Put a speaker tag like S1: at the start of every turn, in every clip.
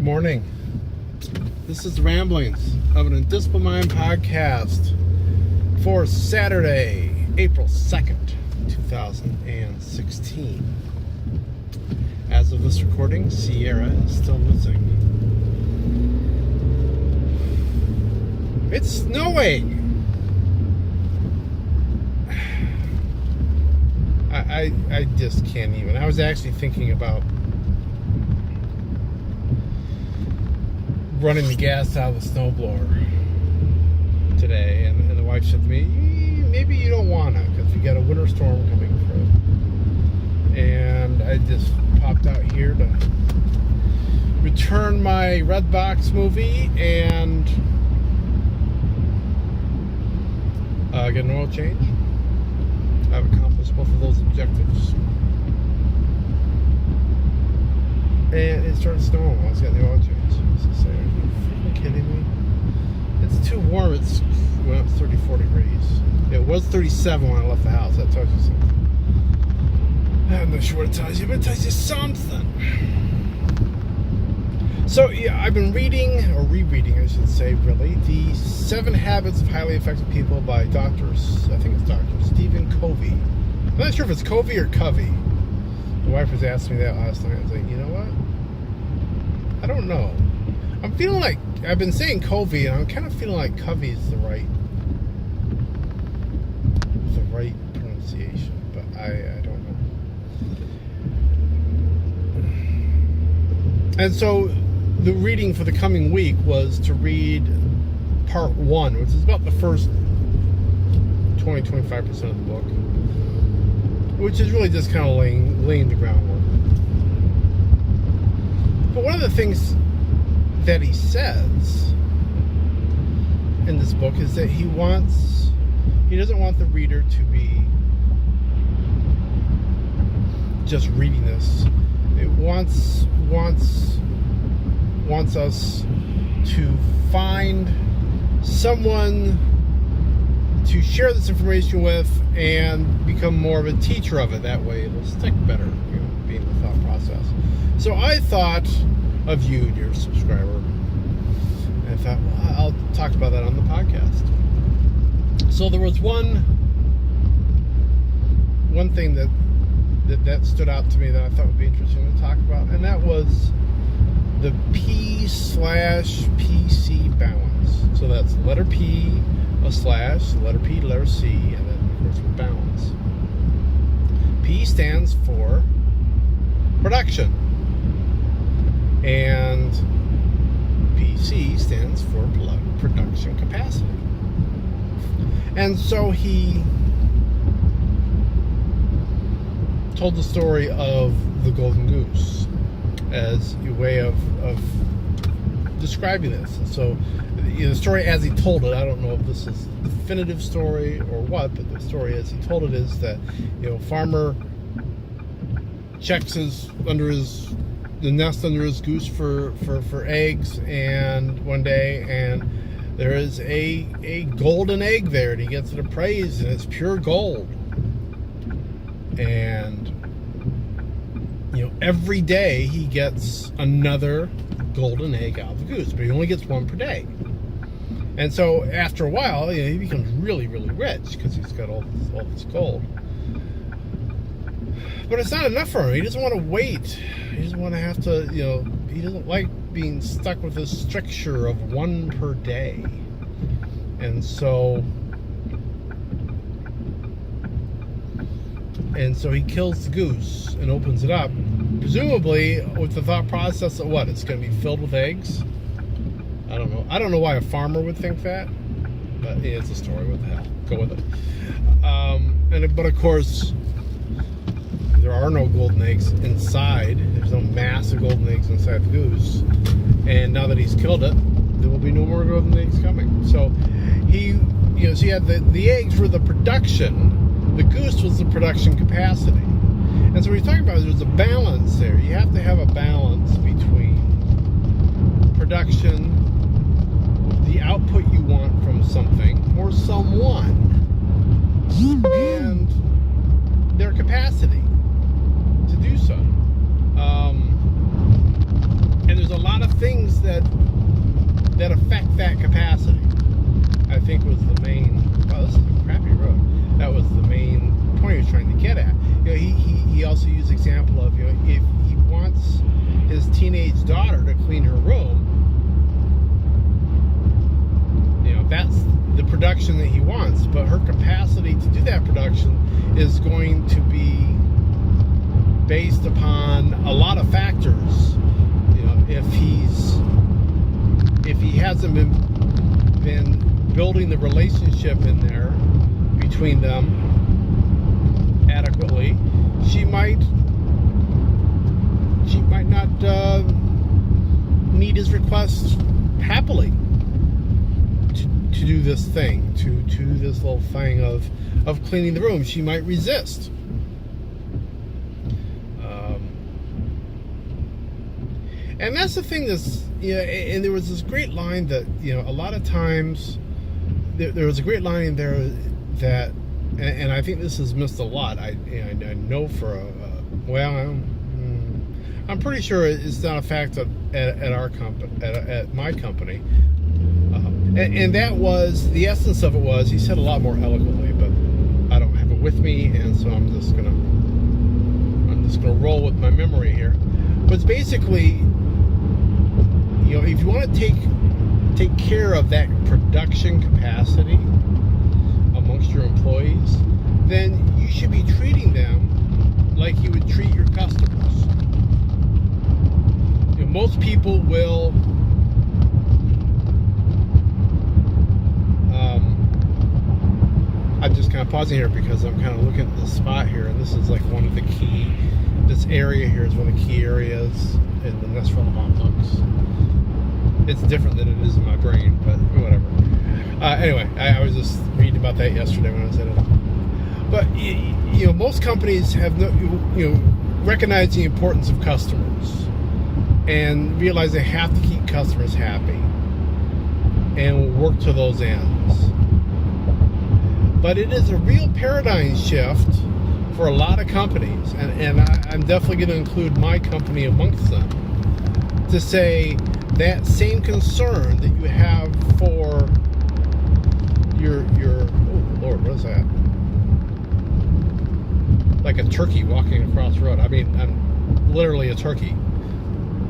S1: Good morning. This is the Ramblings of an Indisciplined Mind podcast for Saturday, April 2nd, 2016. As of this recording, Sierra is still missing. It's snowing! I just can't even. I was actually thinking about running the gas out of the snowblower today, and the wife said to me, maybe you don't want to, because we got a winter storm coming through. And I just popped out here to return my Redbox movie and get an oil change. I've accomplished both of those objectives. And it started snowing while I was getting the oil change. So I said, are you freaking kidding me? It's too warm. It's went up 34 degrees. It was 37 when I left the house. That tells you something. I'm not sure what it tells you, but it tells you something. So, yeah, I've been reading, or rereading, I should say, really, the 7 Habits of Highly Effective People by Dr. Stephen Covey. I'm not sure if it's Covey or Covey. My wife was asking me that last night. I was like, you know what? I don't know. I'm feeling like, I've been saying Covey, and I'm kind of feeling like Covey is the right pronunciation, but I don't know. And so, the reading for the coming week was to read part 1, which is about the first 20-25% of the book, which is really just kind of laying the groundwork. But one of the things that he says in this book is that he doesn't want the reader to be just reading this. It wants us to find someone to share this information with and become more of a teacher of it. That way it'll stick better, being the thought process. So I thought of you, dear subscriber, and I thought, well, I'll talk about that on the podcast. So there was one thing that stood out to me that I thought would be interesting to talk about, and that was the P/PC balance. So that's letter P, a slash, letter P, letter C, and then of course with balance. P stands for production, and PC stands for production capacity. And so he told the story of the golden goose as a way of describing this. And so the story as he told it, I don't know if this is the definitive story or what, but the story as he told it is that, farmer checks the nest under his goose for eggs, and one day, and there is a golden egg there, and he gets it appraised, and it's pure gold. And every day he gets another golden egg out of the goose, but he only gets one per day. And so after a while, he becomes really, really rich because he's got all this gold. But it's not enough for him. He doesn't want to wait. He doesn't want to have to, he doesn't like being stuck with this stricture of one per day. And so he kills the goose and opens it up, presumably with the thought process that it's going to be filled with eggs. I don't know. I don't know why a farmer would think that, but it's a story. What the hell? Go with it. But of course, there are no golden eggs inside. There's no mass of golden eggs inside the goose. And now that he's killed it, there will be no more golden eggs coming. So so you had the eggs were the production. The goose was the production capacity. And so what he's talking about is there's a balance there. You have to have a balance between production, the output you want from something or someone, and their capacity to do so. And there's a lot of things that capacity, I think was the main. Well, this is a crappy road. That was the main point he was trying to get at. He also used the example of, if he wants his teenage daughter to clean her room, that's the production that he wants. But her capacity to do that production is going to be based upon a lot of factors. If he hasn't been building the relationship in there between them adequately, she might not meet his request happily to do this thing, to do this little thing of cleaning the room. She might resist. And that's the thing. And there was this great line that, a lot of times there was a great line in there that, and I think this is missed a lot. I know for I'm pretty sure it's not a fact at our company, at my company. And that was, the essence of it was, he said a lot more eloquently, but I don't have it with me, and so I'm just gonna roll with my memory here. But it's basically, if you want to take care of that production capacity amongst your employees, then you should be treating them like you would treat your customers. Most people will I'm just kind of pausing here because I'm kind of looking at the spot here, and this is like one of the key, this area here is one of the key areas in the Nesrela books. It's different than it is in my brain, but whatever. Anyway, I was just reading about that yesterday when I was at it. But most companies have recognize the importance of customers and realize they have to keep customers happy and work to those ends. But it is a real paradigm shift for a lot of companies, and I'm definitely going to include my company amongst them, to say that same concern that you have for your oh Lord, what is that? Like a turkey walking across the road. I mean, I'm literally a turkey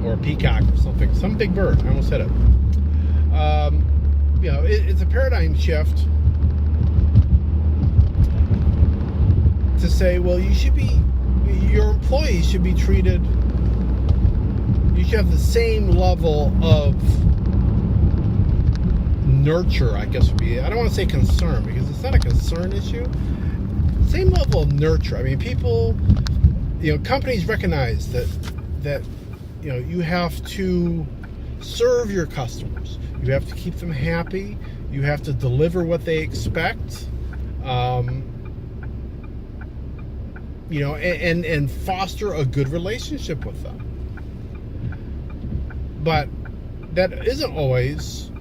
S1: or a peacock or something, some big bird. I almost said it. It's a paradigm shift to say, well, your employees should be treated, you should have the same level of nurture, I guess would be, I don't want to say concern, because it's not a concern issue. Same level of nurture. I mean, people, companies recognize that you have to serve your customers. You have to keep them happy. You have to deliver what they expect. And foster a good relationship with them. But that isn't always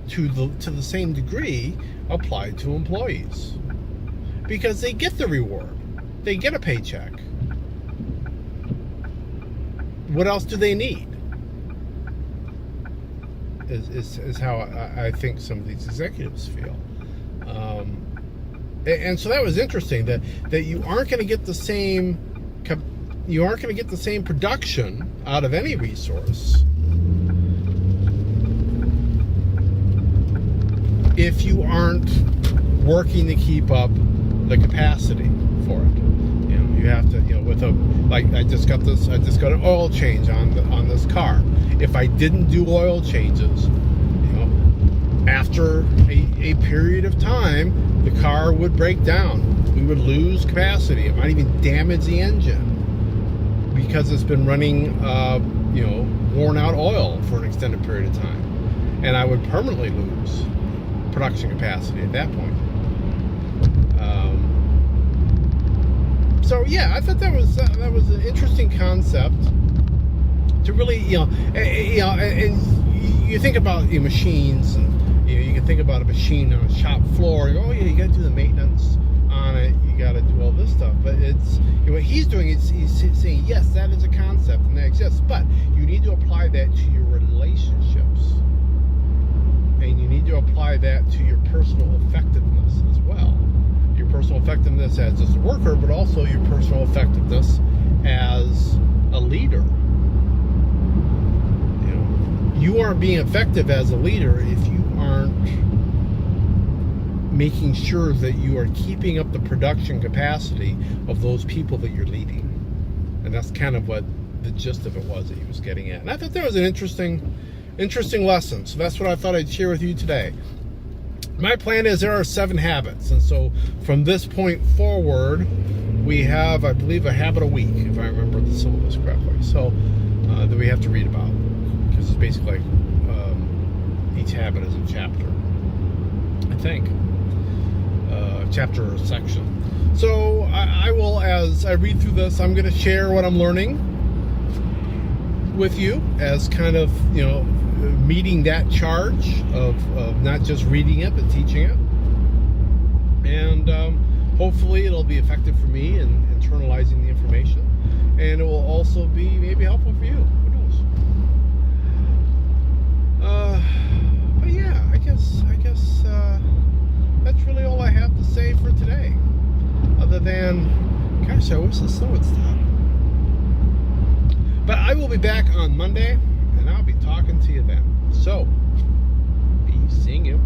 S1: to the same degree applied to employees, because they get the reward, they get a paycheck. What else do they need? Is how I think some of these executives feel. And so that was interesting, that you aren't going to get the same production out of any resource if you aren't working to keep up the capacity for it. You have to, I just got an oil change on this car. If I didn't do oil changes, after a period of time, the car would break down. We would lose capacity. It might even damage the engine because it's been running, worn out oil for an extended period of time. And I would permanently lose production capacity at that point. So yeah, I thought that was an interesting concept to really, and you think about machines, and you can think about a machine on a shop floor. You go, oh yeah, you got to do the maintenance on it. You got to do all this stuff. But it's what he's doing is he's saying, yes, that is a concept and that exists, but you need to apply that to your relationships and you need to apply that to your personal effectiveness as well. Your personal effectiveness as just a worker, but also your personal effectiveness as a leader. You aren't being effective as a leader if you aren't making sure that you are keeping up the production capacity of those people that you're leading. And that's kind of what the gist of it was that he was getting at. And I thought that was an interesting lesson. So that's what I thought I'd share with you today. My plan is there are 7 habits. And so from this point forward, we have, I believe, a habit a week, if I remember the syllabus correctly. So that we have to read about. Because it's basically like each habit is a chapter, I think. Chapter or section. So I will, as I read through this, I'm going to share what I'm learning with you as kind of, meeting that charge of not just reading it, but teaching it. And hopefully it'll be effective for me in internalizing the information. And it will also be maybe helpful for you. Who knows? But yeah, I guess that's really all I have to say for today. Other than, gosh, I wish the snow would stop. But I will be back on Monday, and I'll be talking to you then. So, be seeing you.